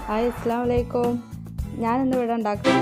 Hi അസ്സലാമു അലൈക്കും. ഞാനിന്ന് ഇവിടെ ഉണ്ടാക്കും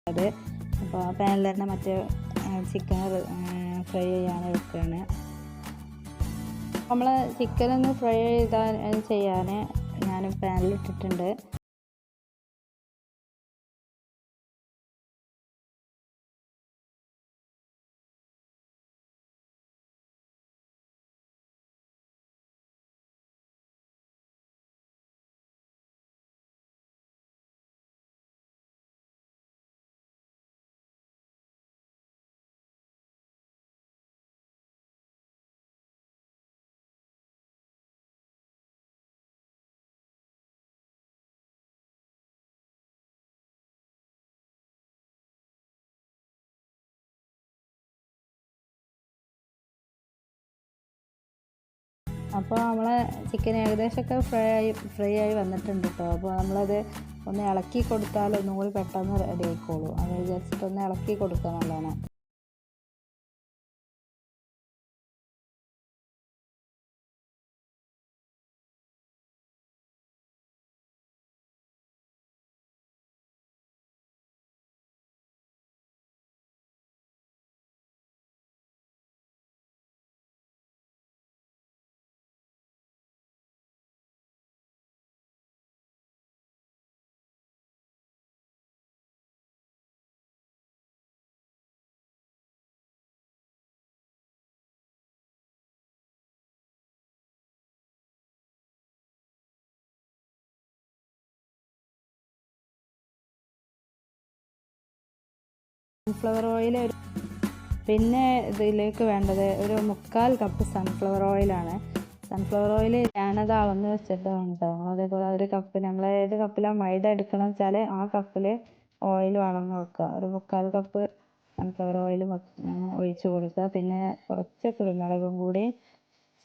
അത്. അപ്പോൾ ആ പാനിൽ തന്നെ മറ്റേ ചിക്കൻ ഫ്രൈ ചെയ്യാൻ വെക്കുകയാണ്. നമ്മൾ ചിക്കൻ ഒന്ന് ഫ്രൈ ചെയ്യാൻ ഞാൻ പാനിലിട്ടിട്ടുണ്ട്. അപ്പോൾ നമ്മളെ ചിക്കൻ ഏകദേശമൊക്കെ ഫ്രൈ ആയി വന്നിട്ടുണ്ട് കേട്ടോ. അപ്പോൾ നമ്മളത് ഒന്ന് ഇളക്കി കൊടുത്താൽ ഒന്നും കൂടി പെട്ടെന്ന് റെഡി ആയിക്കോളൂ. അത് വിചാരിച്ചിട്ട് ഒന്ന് ഇളക്കി കൊടുക്കുക നല്ലോണം. സൺഫ്ലവർ ഓയിൽ പിന്നെ ഇതിലേക്ക് വേണ്ടത് ഒരു 3/4 കപ്പ് സൺഫ്ലവർ ഓയിലാണ്. സൺഫ്ലവർ ഓയിൽ ഞാനത് അളന്ന് വെച്ചിട്ടുണ്ട് കേട്ടോ. അതേപോലെ ഒരു കപ്പ് നമ്മൾ ഏത് കപ്പിലാണ് മൈദ എടുക്കണം വെച്ചാൽ ആ കപ്പിൽ ഓയിൽ അളന്ന് വെക്കുക. ഒരു 3/4 കപ്പ് സൺഫ്ലവർ ഓയിൽ ഒഴിച്ച് കൊടുക്കുക. പിന്നെ കുറച്ച് കുരുമുളകും കൂടി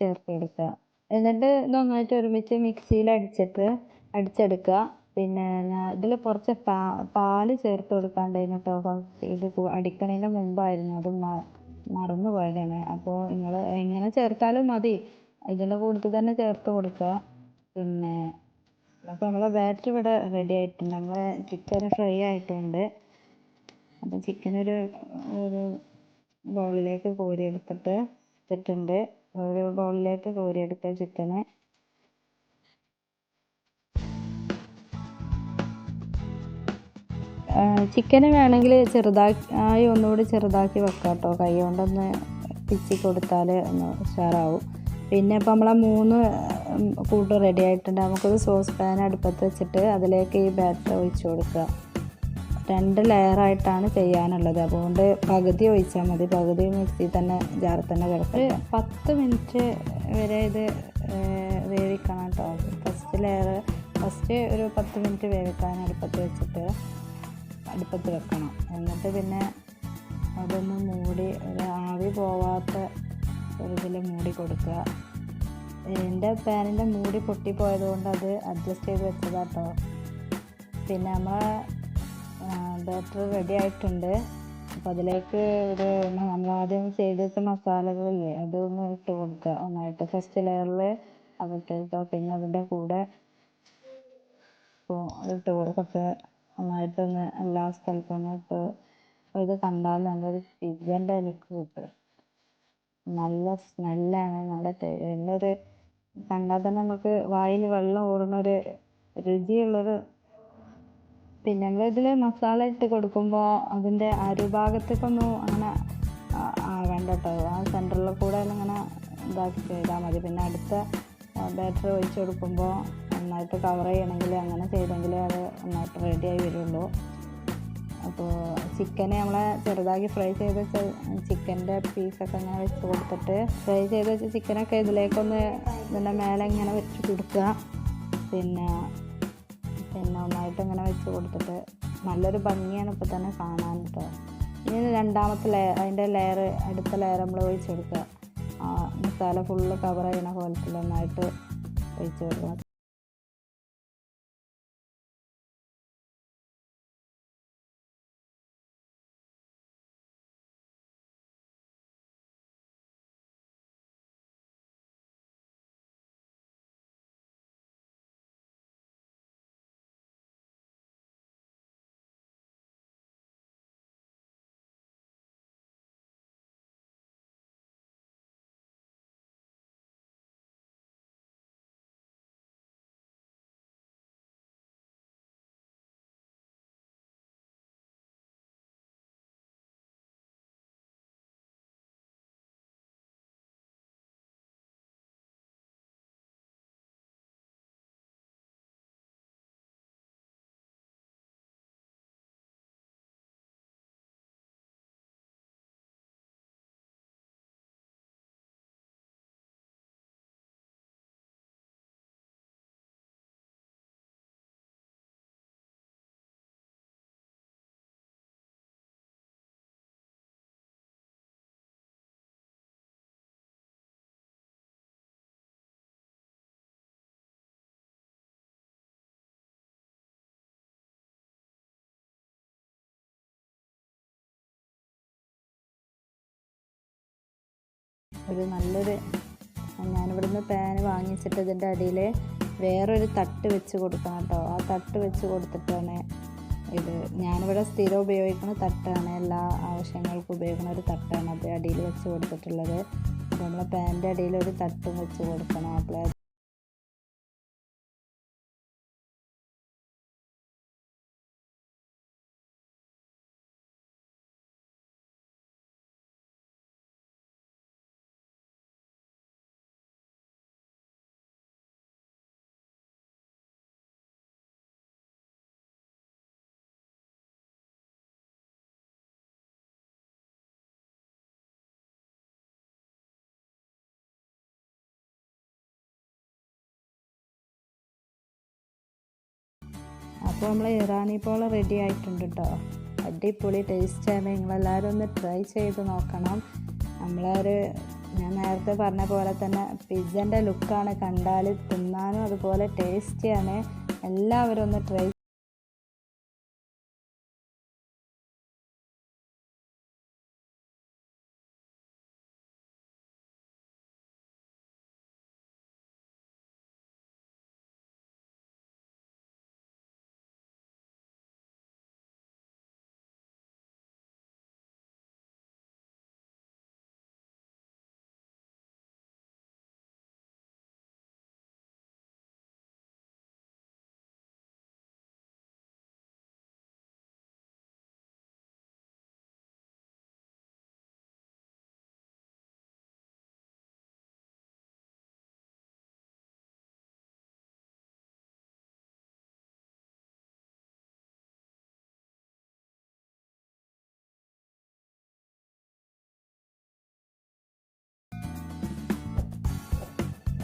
ചേർത്ത് കൊടുക്കുക. എന്നിട്ട് നന്നായിട്ട് ഒരുമിച്ച് മിക്സിയിൽ അടിച്ചെടുക്കുക. പിന്നെ ഇതിൽ കുറച്ച് പാല് ചേർത്ത് കൊടുക്കാണ്ടായിരുന്നു കേട്ടോ. ഇത് അടിക്കണതിന് മുമ്പായിരുന്നു, അത് മറന്നു പോയതാണ്. അപ്പോൾ നിങ്ങൾ എങ്ങനെ ചേർത്താലും മതി, ഇതിൻ്റെ കൂട്ടത്തിൽ തന്നെ ചേർത്ത് കൊടുക്കുക. പിന്നെ അപ്പോൾ നമ്മളെ ബാറ്റർ ഇവിടെ റെഡി ആയിട്ടുണ്ട്. നമ്മളെ ചിക്കൻ ഫ്രൈ ആയിട്ടുണ്ട്. അപ്പം ചിക്കൻ ഒരു ബൗളിലേക്ക് എടുത്തിട്ടുണ്ട്. ഒരു ബൗളിലേക്ക് കോരിയെടുത്ത ചിക്കന് ചിക്കന് വേണമെങ്കിൽ ചെറുതായി ഒന്നുകൂടി ചെറുതാക്കി വെക്കാം കേട്ടോ. കൈ കൊണ്ടൊന്ന് പിച്ചി കൊടുത്താൽ ഒന്ന് ഉഷാറാവും. പിന്നെ ഇപ്പം നമ്മളെ 3 കൂട്ട് റെഡി ആയിട്ടുണ്ട്. നമുക്കൊരു സോസ് പാൻ അടുപ്പത്ത് വെച്ചിട്ട് അതിലേക്ക് ഈ ബാറ്റർ ഒഴിച്ച് കൊടുക്കുക. 2 ലെയറായിട്ടാണ് ചെയ്യാനുള്ളത്. അതുകൊണ്ട് പകുതി ഒഴിച്ചാൽ മതി. പകുതി മിക്സിയിൽ തന്നെ ജാറിൽ തന്നെ കിടക്കും. 10 മിനിറ്റ് വരെ ഇത് വേവിക്കണം കേട്ടോ. ഫസ്റ്റ് ഒരു 10 മിനിറ്റ് വേവിക്കാൻ അടുപ്പത്ത് വെക്കണം. എന്നിട്ട് പിന്നെ അതൊന്ന് മൂടി ഒരു ആവി പോവാത്ത ഒരു ഇതിൽ മൂടി കൊടുക്കുക. എൻ്റെ പാനിൻ്റെ മൂടി പൊട്ടിപ്പോയത് കൊണ്ട് അത് അഡ്ജസ്റ്റ് ചെയ്ത് വെച്ചതാട്ടോ. പിന്നെ നമ്മളെ ബാറ്റർ റെഡി ആയിട്ടുണ്ട്. അപ്പോൾ അതിലേക്ക് നമ്മൾ ആദ്യം ചെയ്ത് വെച്ച മസാലകളില്ലേ, അതൊന്ന് ഇട്ട് കൊടുക്കുക ഒന്നായിട്ട്. ഫസ്റ്റ് ലെയറിൽ അതിട്ട് കൊടുക്കുക. പിന്നെ അതിൻ്റെ കൂടെ ഇട്ട് കൊടുക്കുക. നന്നായിട്ടൊന്ന് എല്ലാ സ്ഥലത്തും ഇട്ട് ഇത് കണ്ടാൽ നല്ലൊരു പിസ്സൻ്റെ ലുക്ക് കിട്ടും. നല്ല സ്മെല്ലാണ്, നല്ലൊരു കണ്ടാൽ തന്നെ നമുക്ക് വായിൽ വെള്ളം ഊറുന്നൊരു രുചിയുള്ളൊരു. പിന്നെ നമ്മളിതിൽ മസാല ഇട്ട് കൊടുക്കുമ്പോൾ അതിൻ്റെ അരുഭാഗത്തേക്കൊന്നും അങ്ങനെ വേണ്ട കേട്ടോ. ആ സെൻറ്ററിൽ കൂടെ ഇങ്ങനെ ഇതാക്കി ചെയ്താൽ മതി. പിന്നെ അടുത്ത ബാറ്റർ ഒഴിച്ച് കൊടുക്കുമ്പോൾ നന്നായിട്ട് കവർ ചെയ്യണമെങ്കിൽ അങ്ങനെ ചെയ്തെങ്കിലേ അത് നന്നായിട്ട് റെഡിയായി വരുള്ളൂ. അപ്പോൾ ചിക്കന് നമ്മളെ ചെറുതാക്കി ഫ്രൈ ചെയ്ത് വെച്ച ചിക്കൻ്റെ പീസൊക്കെ ഇങ്ങനെ വെച്ച് കൊടുത്തിട്ട് ഫ്രൈ ചെയ്ത് വെച്ച ചിക്കനൊക്കെ ഇതിലേക്കൊന്ന് ഇതിൻ്റെ മേലെ ഇങ്ങനെ വെച്ച് കൊടുക്കുക. പിന്നെ ഒന്നായിട്ട് ഇങ്ങനെ വെച്ച് കൊടുത്തിട്ട് നല്ലൊരു ഭംഗിയാണ് ഇപ്പോൾ തന്നെ കാണാൻ കേട്ടോ. ഇനി രണ്ടാമത്തെ അതിൻ്റെ അടുത്ത ലെയർ നമ്മൾ ഒഴിച്ചെടുക്കുക. മസാല ഫുള്ള് കവർ ചെയ്യണ പോലത്തിൽ ഒന്നായിട്ട് ഒഴിച്ച് കൊടുക്കുക. ഒരു നല്ലൊരു ഞാനിവിടുന്ന് പാൻ വാങ്ങിച്ചിട്ട് ഇതിൻ്റെ അടിയിൽ വേറൊരു തട്ട് വെച്ച് കൊടുക്കണം കേട്ടോ. ആ തട്ട് വെച്ച് കൊടുത്തിട്ടാണ് ഇത് ഞാനിവിടെ സ്ഥിരം ഉപയോഗിക്കുന്ന തട്ടാണ്, എല്ലാ ആവശ്യങ്ങൾക്കും ഉപയോഗിക്കുന്ന ഒരു തട്ടാണ് അത് അടിയിൽ വെച്ച് കൊടുത്തിട്ടുള്ളത്. അപ്പോൾ നമ്മൾ പാൻ്റെ അടിയിൽ ഒരു തട്ടും വെച്ച് കൊടുക്കണം. അപ്പോൾ അപ്പോൾ നമ്മൾ ഇറാനി പോള റെഡി ആയിട്ടുണ്ട് കേട്ടോ. അടിപൊളി ടേസ്റ്റാണ്. നിങ്ങളെല്ലാവരും ഒന്ന് ട്രൈ ചെയ്ത് നോക്കണം. ഞാൻ നേരത്തെ പറഞ്ഞ പോലെ തന്നെ പിസ്സൻ്റെ ലുക്കാണ്, കണ്ടാൽ തിന്നാനും അതുപോലെ ടേസ്റ്റിയാണ്. എല്ലാവരും ഒന്ന് ട്രൈ